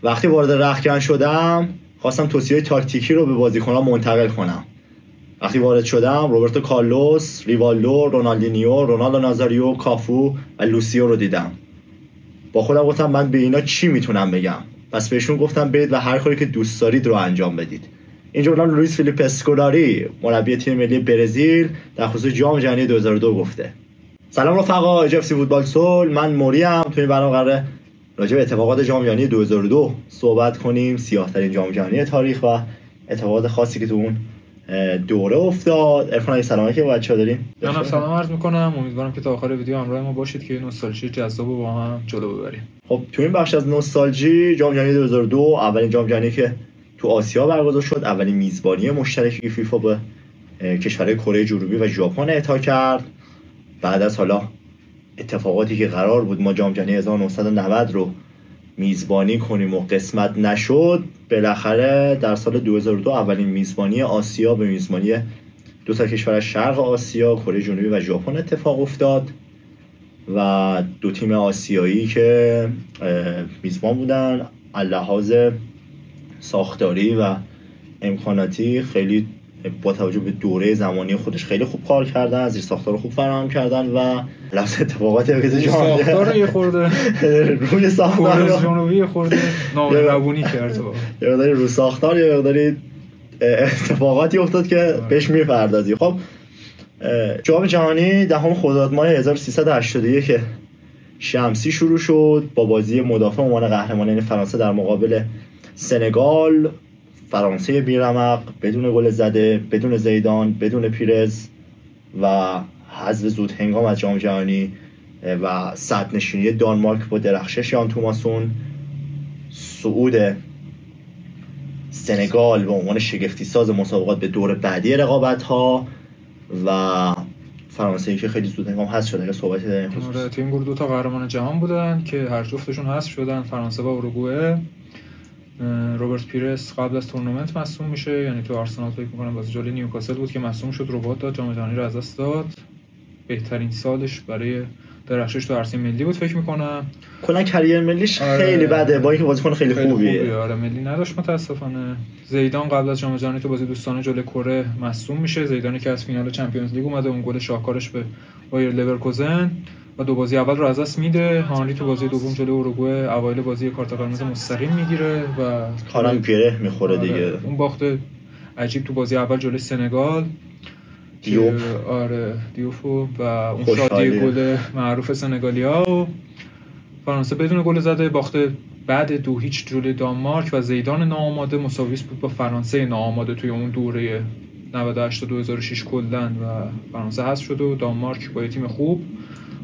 وقتی وارد رختکن شدم خواستم توصیه تاکتیکی رو به بازیکن‌ها منتقل کنم. وقتی وارد شدم روبرتو کارلوس، ریوالدو، رونالدینیو، رونالدو نازاریو، کافو و لوسیو رو دیدم. با خودم گفتم من به اینا چی میتونم بگم؟ پس بهشون گفتم برید و هر کاری که دوست دارید رو انجام بدید. اینجا الان لوئیس فیلیپ اسکولاری مربی تیم ملی برزیل در خصوص جام جهانی 2002 گفته. سلام رفقا، اجفسی فوتبال سول، من موریم. تو این برنامه قراره راجع به اتفاقات جام جهانی 2002 صحبت کنیم، سیاه‌ترین جام جهانی تاریخ و اتفاقات خاصی که تو اون دوره افتاد. عرفان اگه سلامی که بچه‌ها داریم. منم سلام عرض می‌کنم. امیدوارم که تا آخر ویدیو همراه ما باشید که نوستالژی جذاب رو با هم جلو ببریم. خب تو این بخش از نوستالژی، جام جهانی 2002 اولین جام جهانی که تو آسیا برگزار شد، اولین میزبانی مشترک فیفا به کشورهای کره جنوبی و ژاپن اعطا کرد. بعد از حالا اتفاقاتی که قرار بود ما جام جهانی 1990 رو میزبانی کنیم و قسمت نشد، بالاخره در سال 2002 اولین میزبانی آسیا به میزبانی دو تا کشور از شرق آسیا، کره جنوبی و ژاپن اتفاق افتاد و دو تیم آسیایی که میزبان بودن از لحاظ ساختاری و امکاناتی خیلی با توجه به دوره زمانی خودش خیلی خوب کار کردن، زیر ساختار خوب فراهم کردن و لحظه اتفاقات ساختار یه خورده روی ساختار کره جنوبی خورده نامه‌ربونی کرد. یه مقداری رو ساختار، یه مقداری اتفاقاتی افتاد که بهش میپردازی. خب جام جهانی دهم خرداد ماه 1381 شمسی شروع شد با بازی مدافع عنوان قهرمان یعنی فرانسه در مقابل سنگال. فرانسه بیرمق بدون گل زده، بدون زیدان، بدون پیرز و حذف زود هنگام از جام جهانی و صدرنشینی دانمارک با درخشش یان توماسون، صعود سنگال به عنوان شگفتی ساز مسابقات به دور بعدی رقابت‌ها و فرانسه که خیلی زود هنگام حذف شد. صحبتی داریم. تو این گروه دو تا قهرمان جهان بودن که هر جفتشون حذف شدن، فرانسه و اوروگوئه. روبرت پیرس قبل از تورنمنت مصدوم میشه، یعنی تو آرسنال فکر می‌کنم بازی جلوی نیوکاسل بود که مصدوم شد، رباط داد، جام جهانی رو از دست داد. بهترین سالش برای درخشش تو عرصه ملی بود فکر می‌کنم. کلا کریر ملیش خیلی بده، با اینکه بازیکن خیلی خوبیه. آره ملی نداشت متاسفانه. زیدان قبل از جام جهانی تو بازی دوستانه جلوی کره مصدوم میشه، زیدانی که از فینال چمپیونز لیگ اومده، اون گل شاهکارش به بایر لورکوزن و دو بازی اول رو از دست میده. هانری تو بازی دوم جلوی اوروگوئه اوایل بازی کارت قرمز مستقیم میگیره و کارم گره میخوره دیگه. اون باخت عجیب تو بازی اول جلوی سنگال دیوفو و اون شادی گل معروف سنگالیا و فرانسه بدون گل زده باخته بعد 2-0 جلوی دانمارک و زیدان ناآماده مساوی بود با فرانسه ناآماده توی اون دوره 98 تا 2006 کلاً و فرانسه حذف شد و دانمارک با یه تیم خوب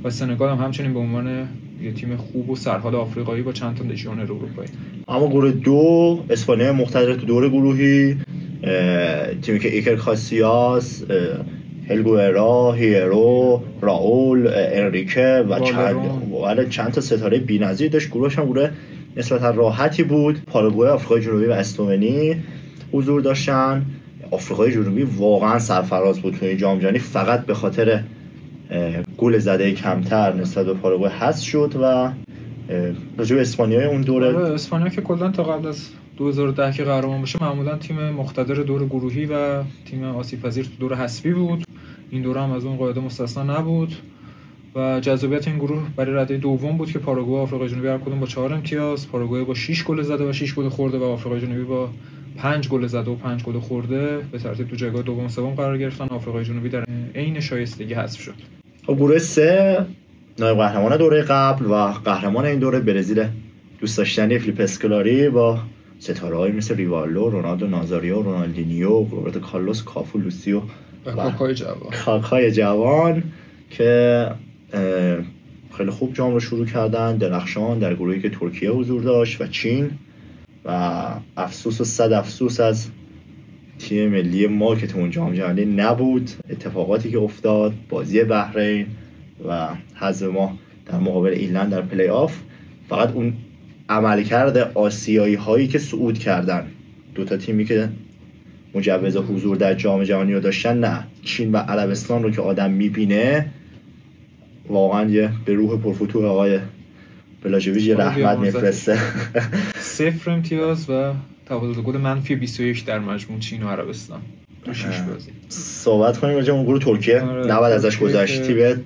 و سنگال هم همچنین به عنوان یه تیم خوب و سرحال آفریقایی با چند تا لژیونر اروپایی. اما گروه دو اسپانیا مقتدر تو دوره گروهی، تیمی که ایکر کاسیاس، هلگوئرا، هیرو، راول، انریکه و چند تا ستاره بی‌نظیر داشت. گروهش هم گروه نسبتا راحتی بود. پاراگوئه، آفریقای جنوبی و اسلوونی حضور داشتن. آفریقای جنوبی واقعا سرفراز بود تو این جام جهانی، فقط به خاطر گل زده کمتر نسبت به پاراگوئه حذف شد و راجع به اسپانیا اون دوره اسپانیا که کلا تا قبل از 2010 که قهرمان بشه معمولا تیم مقتدر دور گروهی و تیم آسیب پذیر تو دور حذفی بود. این دوره هم از اون قاعده مستثنا نبود و جذابیت این گروه برای رده دوم بود که پاراگوئه و آفریقای جنوبی هر کدوم با 4 امتیاز، پاراگوئه با 6 گل زده و 6 گل خورده و آفریقای جنوبی با 5 گل زده و 5 گل خورده به ترتیب تو جایگاه دوم و سوم قرار گرفتن. آفریقای جنوبی در عین شایستگی حذف شد. گروه 3 نایب قهرمان دوره قبل و قهرمان این دوره برزیل دوست داشتنی فیلیپ اسکولاری با ستاره‌هایی مثل ریوالدو، رونالدو نازاریو، رونالدینیو، روبرتو کارلوس، کافو، لوسیو و کاکای جوان که خیلی خوب جام رو شروع کردن. درخشان در گروهی که ترکیه حضور داشت و چین و افسوس و صد افسوس از تیم ملی ما که تو اون جام جهانی نبود. اتفاقاتی که افتاد، بازی بحرین و حذف ما در مقابل ایرلند در پلی آف، فقط اون عملکرد آسیایی هایی که صعود کردن، دوتا تیمی که مجوز حضور در جام جهانی رو داشتن، نه چین و عربستان رو که آدم میبینه واقعا یه به روح پرفتوح آقای بلاژویچ یه رحمت میفرسته. 0 امتیاز و تفاضل گل منفی 21 در مجموع چین و عربستان تو 6 بازی. صحبت کنیم راجع به اون گروه ترکیه. نباید ازش گذشتی به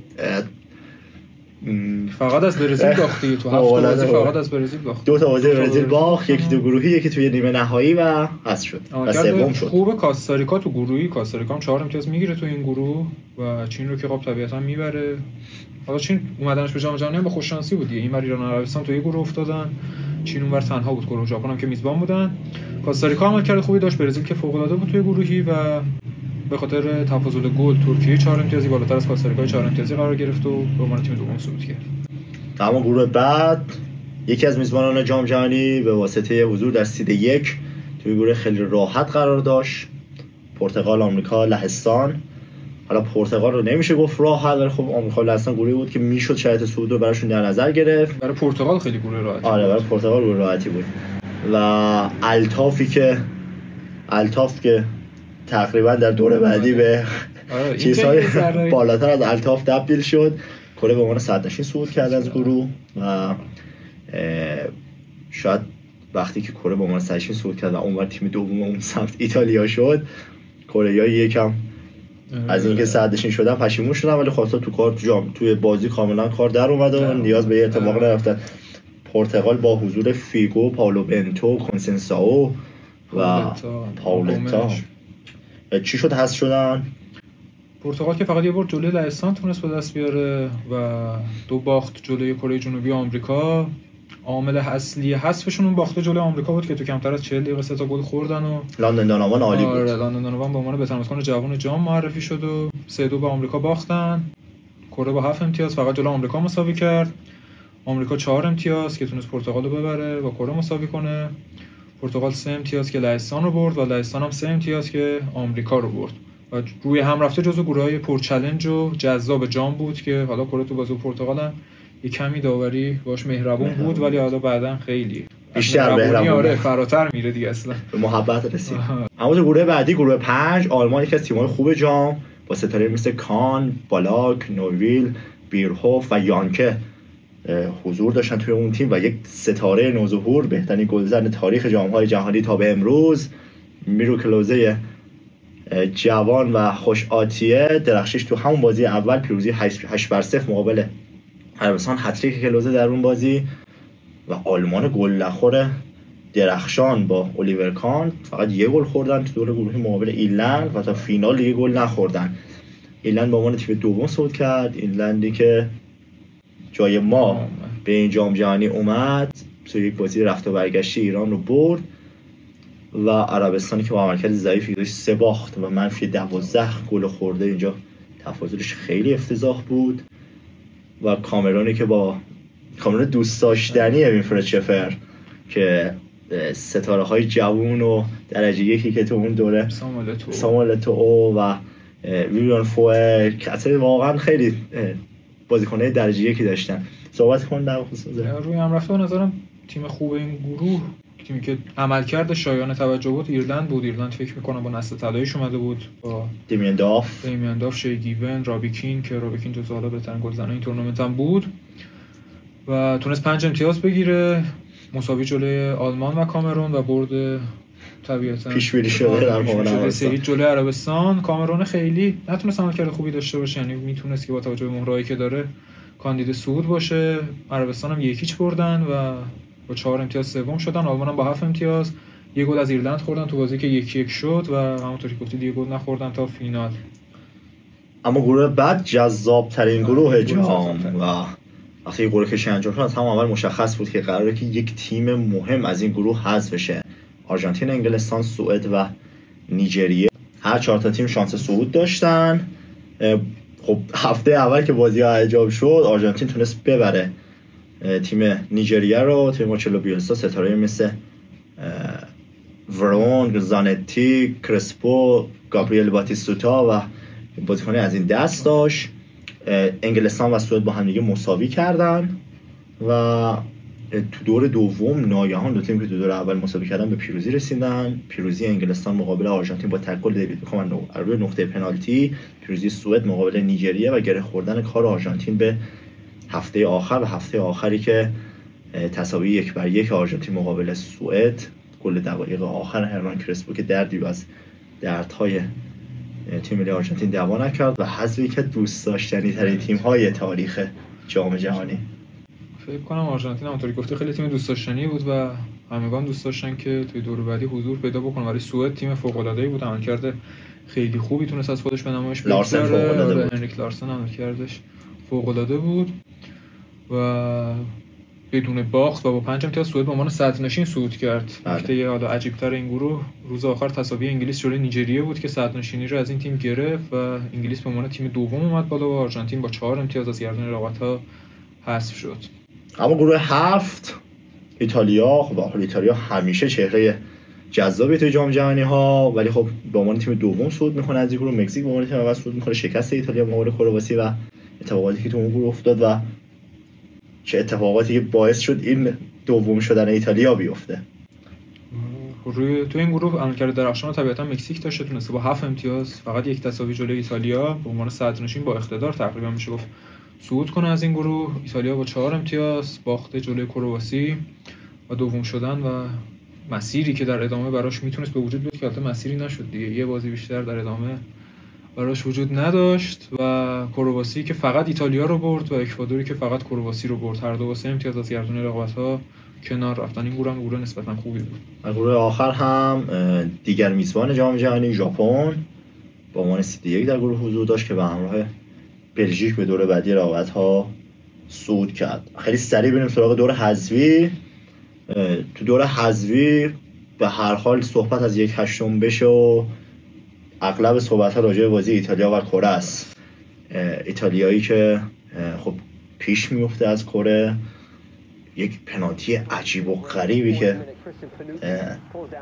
فقط از برزیل باختی تو 7 بازی، فقط از برزیل باخت. 2 تا بازی برزیل باخت، یکی تو گروهی، یکی توی نیمه نهایی و حذف شد و سوم شد. خوب کاستاریکا تو گروهی، کاستاریکا هم 4 امتیاز میگیره تو این گروه و چین رو که خب طبیعتا میبره. حالا چین اومدنش به جام جهانی با خوش شانسی بود دیگه. اینور ایران و عربستان تو یه گروه افتادن، چین اونور تنها بود، گروه ژاپن هم که میزبان بودن. کاستاریکا عملکرد خوبی داشت، برزیل که فوق العاده بود توی گروهی و به خاطر تفاضل گل ترکیه 4 امتیازی بالاتر از کاستاریکا 4 امتیازی قرار گرفت و به عنوان تیم دوم صعود کرد. اما گروه بعد یکی از میزبانان جام جهانی به واسطه حضور در سید 1 توی گروه خیلی راحت قرار داشت. پرتغال، آمریکا، لهستان. حالا پرتغال رو نمیشه گفت راحت، ولی خب آمریکا و لهستان گروهی بود که میشد شرایط صعود رو براشون در نظر گرفت. برای پرتغال خیلی گروه راحتی. آره برای پرتغال گروه راحتی بود. و التاف که تقریبا در دور بعدی به چیزهای بالاتر از التاف تبدیل شد، کره به عنوان صدرنشین صعود کرد از گروه و شاید وقتی که کره به عنوان صدرنشین صعود کرد و اونور تیم دوم اون سمت ایتالیا شد، کره‌ای‌ها یکم از اینکه صدرنشین شدن پشیمون شدن، ولی خاصا تو کار توی بازی کاملا کار در اومد و نیاز به یه اتفاق نرفتن. پرتغال با حضور فیگو، پاولو بنتو، کونسنساو و پاولتا چی شد حذف شدن؟ پرتغال که فقط یه بار جلوی لهستان تونست به دست بیاره و 2 باخت جلوی کره جنوبی آمریکا. عامل اصلی حذفشون اون باخته جلوی آمریکا بود که تو کمتر از 40 دقیقه 3 تا گل خوردن و لندن دانوان عالی بود. لندن دانوان به عنوان بهترین جوان جام معرفی شد و 3-2 به آمریکا باختن. کره با 7 امتیاز فقط جلوی آمریکا مساوی کرد. آمریکا 4 امتیاز که تونست پرتغال رو ببره و کره مساوی کنه. پرتغال 3 امتیاز که لهستان رو برد و لهستان هم 3 امتیاز که آمریکا رو برد و روی هم رفته جزو گروه‌های پر چالش و جذاب جام بود که حالا کره تو بازی پرتغال هم یه کمی داوری باش مهربون بود، ولی حالا بعداً خیلی بیشتر مهربون، آره فراتر میره دیگه، اصلا به محبت رسید. اما تو گروه بعدی، گروه 5، آلمان یکی از تیم‌های خوب جام با ستاره مثل کان، بالاک، نویل، بیرهوف و یانکه حضور داشتن توی اون تیم و یک ستاره نوظهور، بهترین گلزن تاریخ جام‌های جهانی تا به امروز، میرو کلوزه جوان و خوش آتیه درخشش تو همون بازی اول پیروزی 8-0 مقابل عربستان، هتریک کلوزه در اون بازی و آلمان گل نخور درخشان با الیور کان فقط یه گل خوردن تو دور گروهی مقابل ایرلند و تا فینال یه گل نخوردن. ایرلند به عنوان تیم دوم صعود کرد. ایرلندی که جای ما به این جام جهانی اومد تو یک بازی رفت و برگشتی ایران رو برد و عربستانی که با عملکرد ضعیفی داشت 3 باخت و منفی 12 گل خورده. اینجا تفاضلش خیلی افتضاح بود. و کامرونی که با کامرون دوست داشتنی وینفرد شفر که ستاره های جوون و درجه یکی که تو اون دوره ساموئل اتو و ویلیان فوئر که اصلا واقعا خیلی بازیکن‌های درجه یکی داشتن. صحبت کن در خصوص روی هم رفته. به نظرم تیم خوب این گروه، تیمی که عملکرد شایان توجه بود، ایرلند بود. ایرلند فکر می‌کنم با نسل طلاییش اومده بود با دیمین داف، شی گیون، رابیکین که رابیکین جزو حالا بهترین گلزنای این تورنمنت هم بود و تونست 5 امتیاز بگیره، مساوی جلوی آلمان و کامرون و برد طبیعتاً پیش‌بینی شده در مقابل جلوی عربستان. کامرون خیلی نتونست عملکرد خوبی داشته باشه، یعنی میتونست که با توجه به مهرهایی که داره کاندید صعود باشه. عربستان هم 1-0 بردن و با 4 امتیاز سوم شدن. آلمان هم با 7 امتیاز یه گل از ایرلند خوردن تو بازی که 1-1 شد و همونطوری که گفتید یه گل نخوردن تا فینال. اما گروه بعد جذاب ترین گروه جام و وقتی گروه کشی انجام شد از همون اول مشخص بود که قراره که یک تیم مهم از این گروه حذف بشه. آرژانتین، انگلستان، سوئد و نیجریه. هر 4 تا تیم شانس صعود داشتن. خب هفته اول که بازی ها انجام شد آرژانتین تونست ببره تیم نیجریه رو. تیم مارچلو بیلسا ستاره مثل ورون، زانتی، کرسپو، گابریل باتیستوتا و بازیکنان از این دست داشت. انگلستان و سوئد با هم دیگه مساوی کردن و تو دور دوم ناگهان دو تیم که تو دور اول مساوی کردن به پیروزی رسیدن. پیروزی انگلستان مقابل آرژانتین با تک گل دیوید بکام روی نقطه پنالتی، پیروزی سوئد مقابل نیجریه و گره خوردن کار آرژانتین به هفته آخر و هفته آخری که تساوی 1-1 آرژانتین مقابل سوئد، گل دقایق آخر هرنان کرسپو که دردی از دردهای تیم ملی آرژانتین دوا نکرد و حذف یک از دوست داشتنی ترین تیم‌های تاریخ جام جهانی. فکر کنم آرژانتین همونطوری گفته خیلی تیم دوست داشتنی بود و همگان دوست داشتن که توی دور بعدی حضور پیدا بکنه. ولی سوئد تیم فوق‌العاده‌ای بود، عملکرد خیلی خوبی تونست از خودش به نمایش بگذاره. هنریک لارسن عملکردش فوق‌العاده بود و بدون باخت و با 5 امتیاز سوئد به عنوان صدرنشین صعود کرد. نکته حالا عجیب‌تر این گروه روز آخر تساوی انگلیس جلوی نیجریه بود که صدرنشینی رو از این تیم گرفت و انگلیس به عنوان تیم دوم اومد بالا و آرژانتین با 4 امتیاز از گردن رقابت‌ها حذف شد. اما گروه 7 ایتالیا، خب ایتالیا همیشه چهره جذابی توی جام جهانی ها، ولی خب به عنوان تیم دوم صعود میکنه از این گروه. مکزیک به عنوان تیم اول صعود میکنه، شکست ایتالیا مقابل کرواسی و اتفاقاتی که تو اون گروه افتاد و چه اتفاقاتی که باعث شد این دوم شدن ایتالیا بیفته. تو این گروه عملکرد درخشان طبیعتا مکزیک داشته، تونسته با 7 امتیاز فقط یک تساوی جلوی ایتالیا به عنوان صدرنشین با اقتدار تقریبا میشه گفت صعود کنه از این گروه. ایتالیا با 4 امتیاز باخته جلوی کرواسی و دوم شدن و مسیری که در ادامه براش میتونست به وجود بیاد که البته مسیری نشد دیگه، یه بازی بیشتر در ادامه براش وجود نداشت و کرواسی که فقط ایتالیا رو برد و اکوادوری که فقط کرواسی رو برد، هر دو با 3 امتیاز از گردون رقابت‌ها کنار رفتن. این گروه هم گروه نسبتا خوبی بود. گروه آخر هم دیگر میزبان جام جهانی ژاپن با عنوان سید 1 در گروه حضور داشت که به همراه بلژیک به دور بعدی رقابت‌ها صعود کرد. خیلی سریع بریم سراغ دور حذفی. تو دور حذفی به هر حال صحبت از 1/8 بشه و اغلب صحبت‌ها راجع به بازی ایتالیا و کره است. ایتالیایی که خب پیش میفته از کره، یک پنالتی عجیب و غریبی که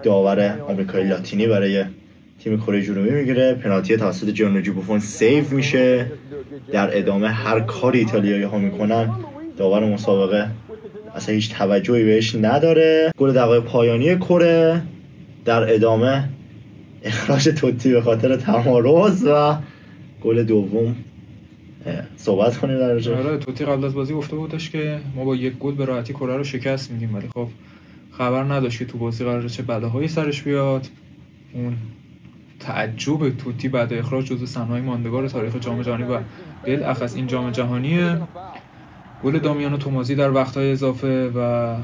داور آمریکایی لاتینی برای تیم کره جنوبی میگیره، پنالتی توسط جیانلویجی بوفون سیو میشه. در ادامه هر کاری ایتالیایی ها میکنن داور مسابقه اصلا هیچ توجهی بهش نداره. گل دقایق پایانی کره، در ادامه اخراج توتی به خاطر تمارض و گل دوم. صحبت کنیم در رابطه. آره، توتی قبل از بازی گفته بودش که ما با یک گل به راحتی کره رو شکست میدیم، ولی خب خبر نداشت که تو بازی قراره چه بلاهایی سرش بیاد. اون تعجب توتی بعد اخراج جزو صحنه‌های ماندگار تاریخ جام جهانی و بالاخص این جام جهانیه. گل دامیانو تومازی در وقت‌های اضافه و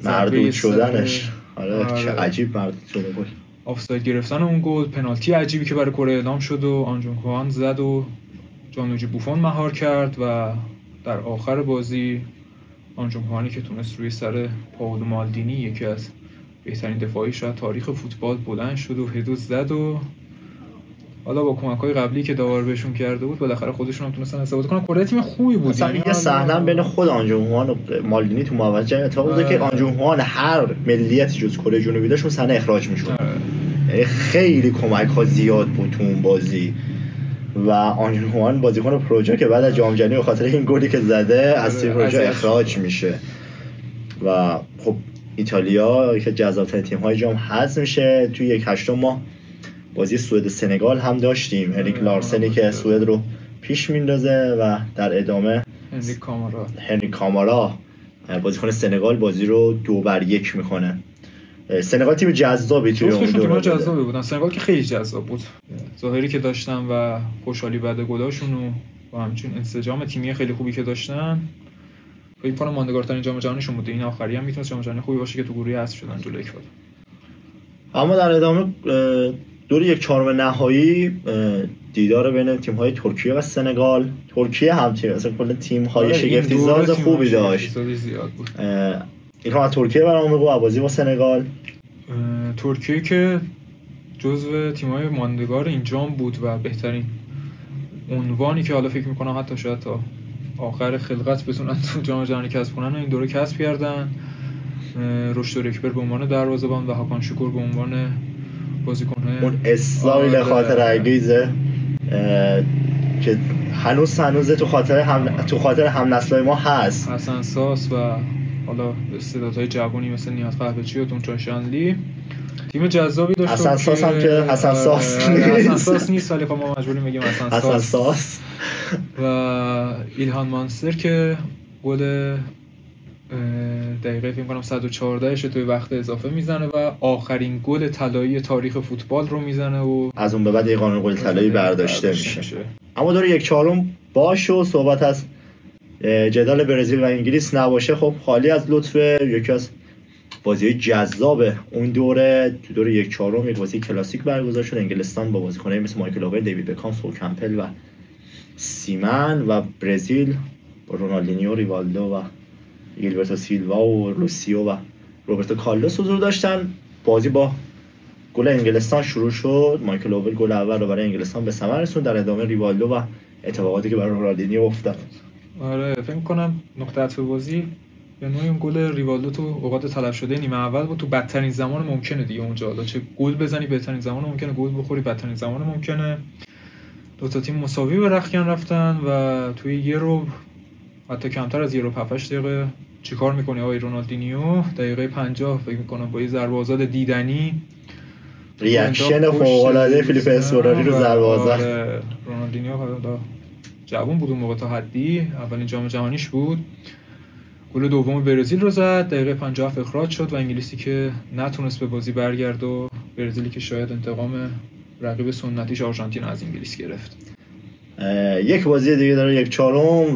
مردود شدنش. آره چه عجیب مردود شده گل. آفساید گرفتن اون گل، پنالتی عجیبی که برای کره اعلام شد و آنجون هوان زد و جانلویجی بوفون مهار کرد و در آخر بازی آنجون هوانی که تونست روی سر پائولو مالدینی یکی از بهترین دفاعی شاید تاریخ فوتبال بلند شد و هدو زد و حالا با کمک‌های قبلی که داور بهشون کرده بود بالاخره خودشون هم تونستن استفاده کنن. کره تیم خوبی بود. مثلا یه صحنه بین خود آنجون هوان و مالدینی تو موجه اتفاق افتاد که آنجون هوان هر ملیتی جز کره جنوبی داشت اون صحنه اخراج میشد. خیلی کمک‌ها زیاد بود تو اون بازی و آنجون هوان بازیکن پروژه که بعد از جام جهانی به خاطر این گلی که زده از تیم پروژه اخراج میشه و خب ایتالیا که جذاب‌ترین تیم‌های جام حذف میشه. توی 1/8 ما بازی سوئد سنگال هم داشتیم، هنریک لارسنی که سوئد رو پیش میندازه و در ادامه هنریک کامارا بازیکن سنگال بازی رو 2-1 میکنه. سنگال تیم جذابی توی اون دوره جذابی بودن. سنگال که خیلی جذاب بود، ظاهری که داشتن و خوشحالی بعد گلاشون و همچنین انسجام تیمی خیلی خوبی که داشتن فکر کنم ماندگارترین جام جهانیشون بود. این آخری هم میتونه جام جهانی خوبی باشه که تو گروه حذف شدن جلوی اکوادور. اما در ادامه دور 1/4 نهایی دیدار بین تیم‌های ترکیه و سنگال. ترکیه هم تیم اصلا کلا تیم‌های شگفتی‌زا خوبی داشت. این هم از ترکیه برام بگو بازی با سنگال. ترکیه که جزو تیم‌های ماندگار این جام بود و بهترین عنوانی که حالا فکر می‌کنم حتی شاید تا آخر خلقت بتونن تو جام جهانی کسب کنن و این دوره کسب کردن. رشد رکبر به عنوان دروازه‌بان و هاکان شکور به عنوان بازیکن‌های اون استایل خاطر انگیزه که هنوز تو خاطر هم نسل‌های ما هست. حسن ساس و حالا استعدادهای جوانی مثل نیات قهوه‌چی و تونچای شانلی. تیم جذابی داشت. حسن ساس هم که حسن ساس نیست ولی خب ما مجبوریم بگیم حسن ساس و ایلهان مانستر که گل دقیقه فکر کنم 114 ش توی وقت اضافه میزنه و آخرین گل طلایی تاریخ فوتبال رو میزنه و از اون به بعد یه قانون گل طلایی برداشته میشه. اما دور 1/4 باشه و صحبت از جدال برزیل و انگلیس نباشه، خب خالی از لطفه. یکی از بازی جذاب اون دوره، تو دور 1/4 یک بازی کلاسیک برگزار شد. انگلستان با بازیکنایی مثل مایکل اوون، دیوید بکام، سول کمپل و سیمن، و برزیل با رونالدینیو، ریوالدو و گیلبرتو سیلوا و لوسیو و روبرتو کارلوس حضور داشتن. بازی با گل انگلستان شروع شد. مایکل اوون گل اول رو برای انگلستان به ثمر رسوند، در ادامه ریوالدو و اتفاقاتی که برای رونالدینیو افتاد. آره فکر کنم نقطه عطف بازی به نوعی اون گل ریوالدو تو اوقات طلب شده نیمه اول بود، تو بدترین زمان ممکنه دیگه اونجا. حالا چه گل بزنی بهترین زمان ممکنه، گل بخوری بدترین زمان ممکنه. دو تا تیم مساوی به رختکن رفتن و توی یه رو حتی کمتر از 7 دقیقه چیکار میکنه آقای رونالدینیو؟ دقیقه 50 فکر میکنم با یه ضربه آزاد دیدنی، ریاکشن فوق‌العاده فیلیپ اسکولاری رو ضربه آزاد. رونالدینیو حالا جوان بود اون موقع، تا حدی اولین جام جهانیش بود. گل دوم برزیل رو زد، دقیقه 57 اخراج شد و انگلیسی که نتونست به بازی برگرد و برزیلی که شاید انتقام رقیب سنتیش آرژانتین از انگلیس گرفت. یک بازی دیگه داره 1/4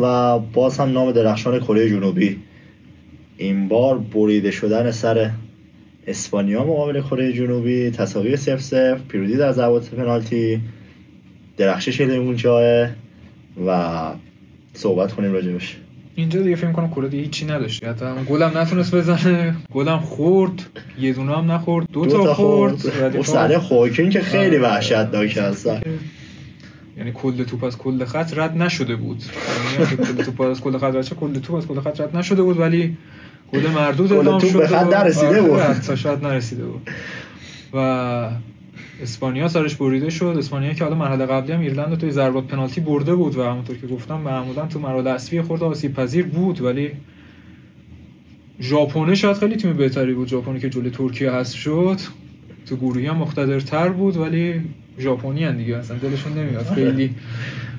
و باز هم نام درخشان کره جنوبی. این بار بریده شدن سر اسپانیا مقابل کره جنوبی، تساوی 0-0، پیروزی در ضربات پنالتی، درخشش اون جاه و صحبت کنیم راجبش. اینجا دیگه فکر کنم کره دیگه هیچی نداشت، حتی اون گلم نتونست بزنه، گلم خورد، یه دونه هم نخورد، دو تا خورد. اون سر خوکین که خیلی وحشتناک هستن، یعنی کل توپ از کل خط رد نشده بود. یعنی کل توپ از کل خط رد شد، کل توپ از کل خط رد نشده بود، ولی گل مردود اعلام شد. به خط نرسیده بود. حتی شاید نرسیده بود. و اسپانیا سرش بریده شد. اسپانیا که حالا مرحله قبلی هم ایرلند رو توی ضربات پنالتی برده بود و همونطور که گفتم معمولا تو مراحل اصلی خورده آسیب پذیر بود، ولی ژاپن شاید خیلی تیم بهتری بود. ژاپنی که جلوی ترکیه حذف شد، تو گروهی هم مقتدرتر بود، ولی ژاپنی ان دیگه، اصلا دلشون نمیاد خیلی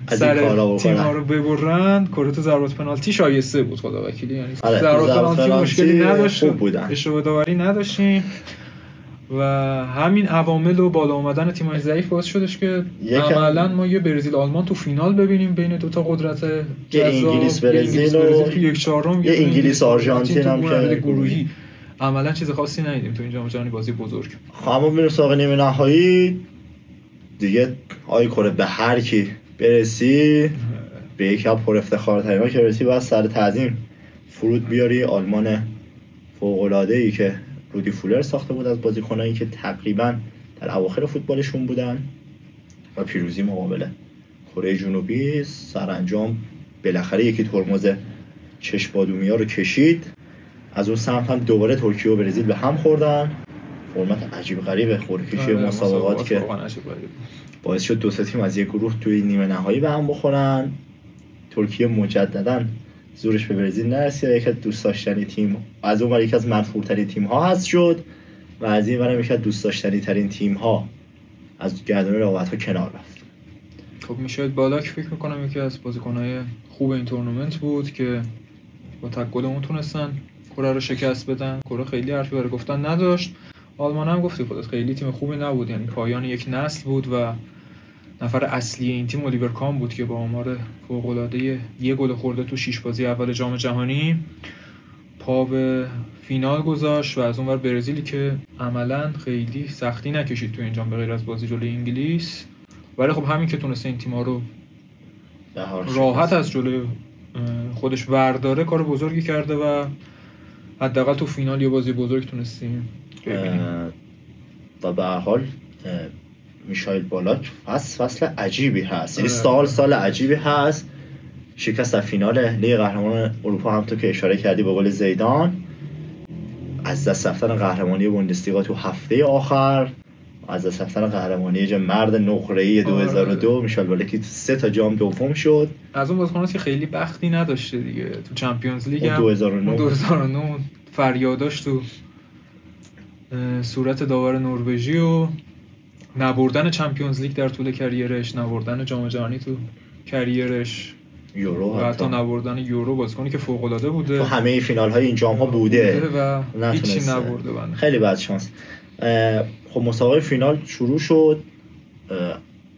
سر تیم‌ها رو ببرن. کره تو ضربات پنالتی شایسته بود خدا وکیلی، یعنی ضربات پنالتی مشکلی نداشت، اشتباه داوری نداشتیم و همین عوامل و بالا اومدن تیم‌های ضعیف باعث شدش که عملاً ما یه برزیل آلمان تو فینال ببینیم بین دو تا قدرت جذاب، انگلیس برزیل تو 1/4، یه انگلیس آرژانتین هم که گروهی. عملاً چیز خاصی ندیدیم تو این جام جهانی، بازی بزرگ. اما میریم سراغ نیمه نهایی دیگه. آی کره به هر کی برسی، به یکی از پر افتخارترین‌ها که برسی باید سر تعظیم فرود بیاری. آلمان فوق‌العاده‌ای که رودی فولر ساخته بود از بازیکنایی که تقریباً در اواخر فوتبالشون بودن و پیروزی مقابل کره جنوبی. سرانجام بالاخره یکی ترمز چشم‌بادومیا رو کشید. از اون سمت هم دوباره ترکیه و برزیل به هم خوردن. فرمت عجیب غریب خورکشی مسابقات که باعث شد دو تا تیم از یک گروه توی نیمه نهایی به هم بخورن. ترکیه مجدداً زورش به برزیل نرسید، یکی از دوست داشتنی تیم، از اون ور یکی از منفورترین تیم ها هست شد و از این ور یکی از دوست داشتنی ترین تیم ها از گردن رقابت ها کنار رفت. خب میشل بالاک فکر میکنم یکی از بازیکن‌های خوب این تورنمنت بود که با تک گل اون تونستن کره رو شکست بدن. کره خیلی حرفی برای گفتن نداشت. آلمان هم گفتی خودت خیلی تیم خوبی نبود، یعنی پایان یک نسل بود و نفر اصلی این تیم الیور کان بود که با آمار فوق‌العاده یه گل خورده تو 6 بازی اول جام جهانی پا به فینال گذاشت و از اونور برزیلی که عملاً خیلی سختی نکشید تو این جام به غیر از بازی جلوی انگلیس، ولی خب همین که تونسته این تیم‌ها رو راحت از جلوی خودش برداره کار بزرگی کرده و حداقل تو فینال یه بازی بزرگ تونستیم ببینیم. و به هر حال میشایل بالاک فصل عجیبی هست، یعنی سال عجیبی هست. شکست در فینال لیگ قهرمانان اروپا هم تو که اشاره کردی با گل زیدان، از دست رفتن قهرمانی بوندسلیگا تو هفته آخر، از دست رفتن قهرمانی مرد نقره‌ای 2002 میشایل بالاک 3 تا جام دوم شد. از اون بازیکناست که خیلی بختی نداشته دیگه تو چمپیونز لیگ هم 2009 فریاداش تو صورت داور نروژی و نبردن چمپیونز لیگ در طول کریرش، نبردن جام جهانی تو کریرش، یورو و حتی نبردن یورو بازیکنی که فوق العاده بوده تو همه فینال های این جام ها بوده و هیچی نبرده بنده. خیلی بد شانس. خب مسابقه فینال شروع شد،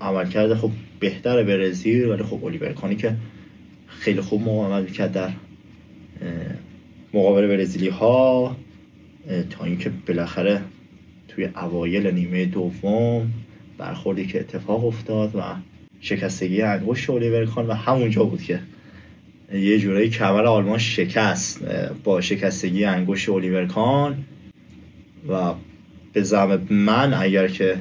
عملکرد خب بهتر برزیل، ولی خب الیور کانی که خیلی خوب مقاومت کرد در مقابل برزیلی ها تا اینکه بالاخره توی اوایل نیمه دوم برخوردی که اتفاق افتاد و شکستگی انگشت الیور کان و همونجا بود که یه جورایی کمر آلمان شکست با شکستگی انگشت الیور کان و به زعم من اگر که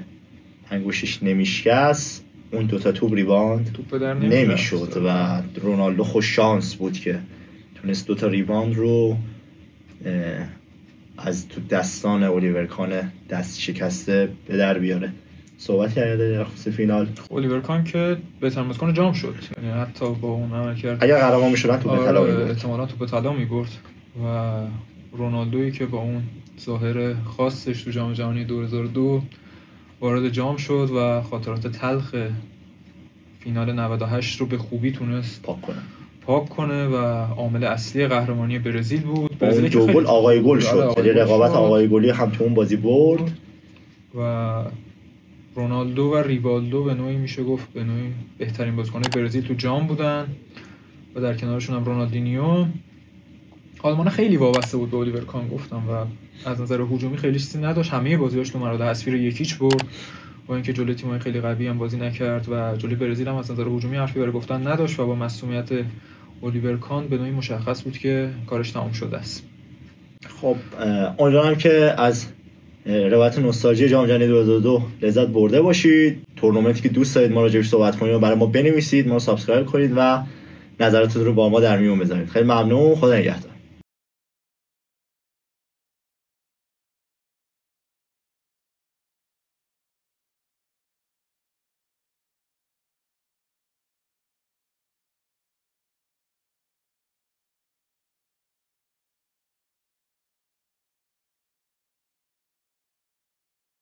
انگشتش نمیشکست اون دوتا توپ ریباند نمیشد و رونالدو خوش شانس بود که تونست دوتا ریباند رو از تو دستان الیور کان دست شکسته به در بیاره. صحبت کرده در خصوص فینال. الیور کان که بهترین بازیکن جام شد، یعنی حتی با اون عملکرد اگر قهرمان میشدن توپ طلا می‌برد، احتمالاً توپ طلا می‌برد و رونالدویی که با اون ظاهر خاصش تو جام جهانی 2002 وارد جام شد و خاطرات تلخ فینال 98 رو به خوبی تونست پاک کنه و عامل اصلی قهرمانی برزیل بود. برزیل که خیلی آقای گل شد، خیلی رقابت آقای گلی هم تو اون بازی برد و رونالدو و ریوالدو به نوعی میشه گفت به نوعی بهترین بازیکن برزیل تو جام بودن و در کنارشون هم رونالدینیو. آلمان خیلی وابسته بود به الیور کان گفتم و از نظر هجومی خیلی چیزی نداشت، همه بازیاش تو مراحل حذفی رو 1-0 برد با اینکه جلوی تیم‌های خیلی قوی هم بازی نکرد و جلوی برزیل هم از نظر هجومی حرفی برای گفتن نداشت و با مسئولیت الیور کان به نوعی مشخص بود که کارش تمام شده است. خب امیدوارم که از روایت نوستالژی جام جهانی 2002 لذت برده باشید. تورنمنتی که دوست دارید ما راجعش صحبت کنیم و برای ما بنویسید، ما رو سابسکرایب کنید و نظراتتون رو با ما در میون بذارید. خیلی ممنون، خدا نگهدار.